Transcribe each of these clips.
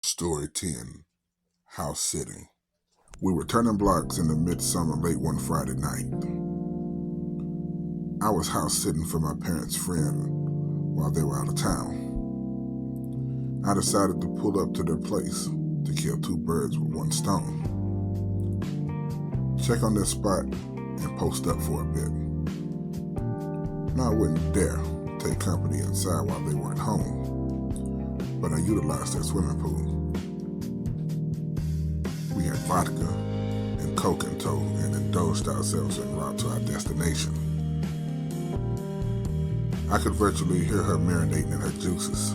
Story 10, House Sitting. We were turning blocks in the midsummer late one Friday night. I was house sitting for my parents' friend while they were out of town. I decided to pull up to their place to kill two birds with one stone. Check on their spot and post up for a bit. Now I wouldn't dare take company inside while they weren't home, but I utilized their swimming pool. We had vodka and coke in tow and indulged ourselves en route to our destination. I could virtually hear her marinating in her juices.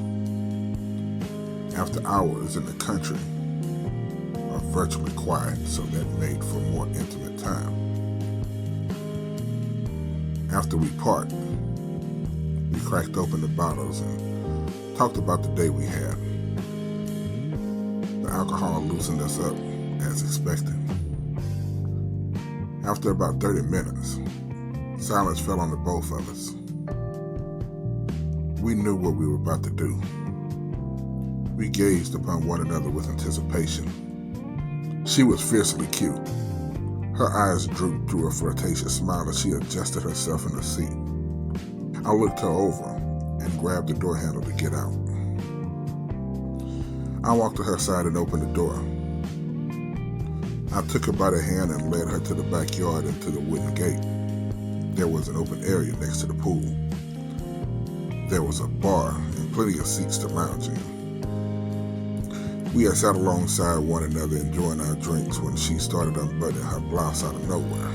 After hours in the country are virtually quiet, so that made for more intimate time. After we parked, we cracked open the bottles and talked about the day we had. The alcohol loosened us up as expected. After about 30 minutes, silence fell on the both of us. We knew what we were about to do. We gazed upon one another with anticipation. She was fiercely cute. Her eyes drooped through a flirtatious smile as she adjusted herself in the seat. I looked her over and grabbed the door handle to get out. I walked to her side and opened the door. I took her by the hand and led her to the backyard and to the wooden gate. There was an open area next to the pool. There was a bar and plenty of seats to lounge in. We had sat alongside one another enjoying our drinks when she started unbuttoning her blouse out of nowhere.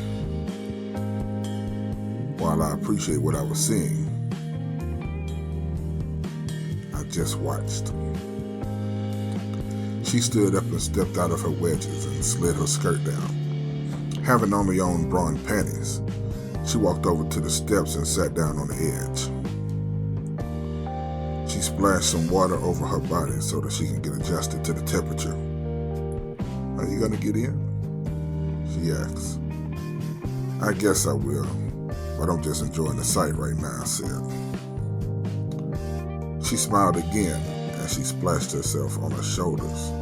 While I appreciate what I was seeing, I just watched. She stood up and stepped out of her wedges and slid her skirt down. Having only on bra and panties, she walked over to the steps and sat down on the edge. She splashed some water over her body so that she can get adjusted to the temperature. "Are you gonna get in?" she asked. "I guess I will, but I'm just enjoying the sight right now," I said. She smiled again as she splashed herself on her shoulders.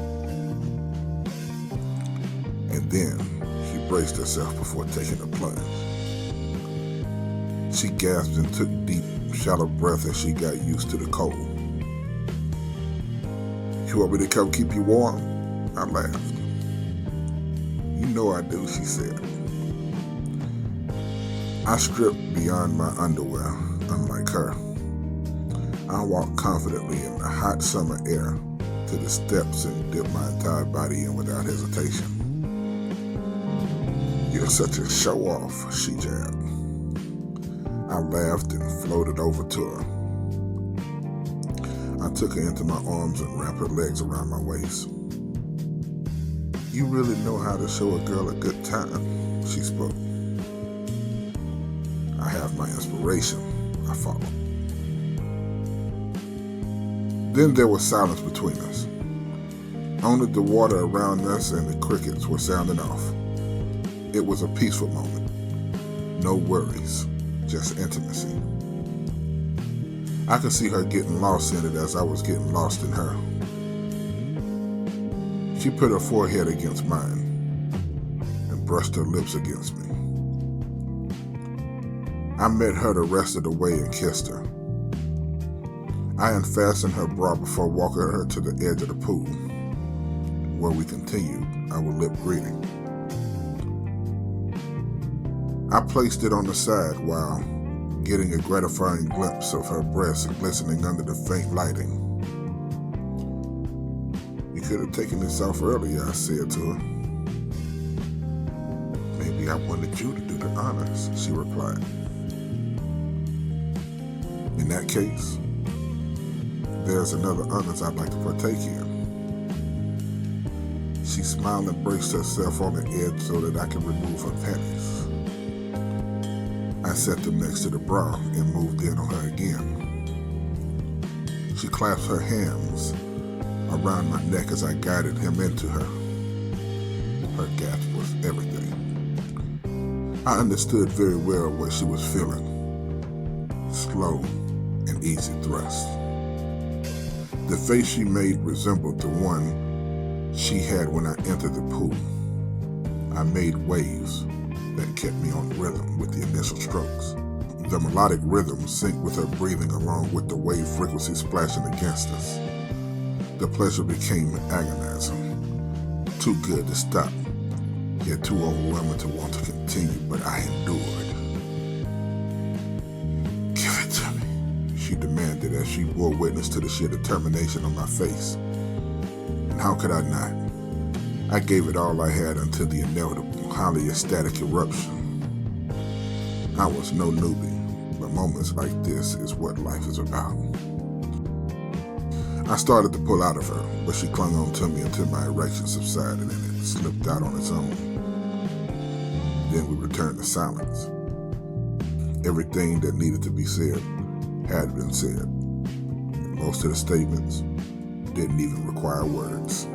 And then she braced herself before taking the plunge. She gasped and took deep, shallow breath as she got used to the cold. "You want me to come keep you warm?" I laughed. "You know I do," she said. I stripped beyond my underwear, unlike her. I walked confidently in the hot summer air to the steps and dipped my entire body in without hesitation. "You're such a show-off," she jabbed. I laughed and floated over to her. I took her into my arms and wrapped her legs around my waist. "You really know how to show a girl a good time," she spoke. "I have my inspiration," I followed. Then there was silence between us. Only the water around us and the crickets were sounding off. It was a peaceful moment. No worries, just intimacy. I could see her getting lost in it as I was getting lost in her. She put her forehead against mine and brushed her lips against me. I met her the rest of the way and kissed her. I unfastened her bra before walking her to the edge of the pool, where we continued our lip greeting. I placed it on the side while getting a gratifying glimpse of her breasts glistening under the faint lighting. "You could have taken this off earlier," I said to her. "Maybe I wanted you to do the honors," she replied. "In that case, there's another honors I'd like to partake in." She smiled and braced herself on the edge so that I could remove her panties. I set them next to the bra and moved in on her again. She clasped her hands around my neck as I guided him into her. Her gasp was everything. I understood very well what she was feeling. Slow and easy thrust. The face she made resembled the one she had when I entered the pool. I made waves that kept me on rhythm with the initial strokes. The melodic rhythm synced with her breathing along with the wave frequency splashing against us. The pleasure became agonizing, too good to stop, yet too overwhelming to want to continue, but I endured. "Give it to me," she demanded as she bore witness to the sheer determination on my face. And how could I not? I gave it all I had until the inevitable, highly ecstatic eruption. I was no newbie, but moments like this is what life is about. I started to pull out of her, but she clung on to me until my erection subsided and it slipped out on its own. Then we returned to silence. Everything that needed to be said had been said. And most of the statements didn't even require words.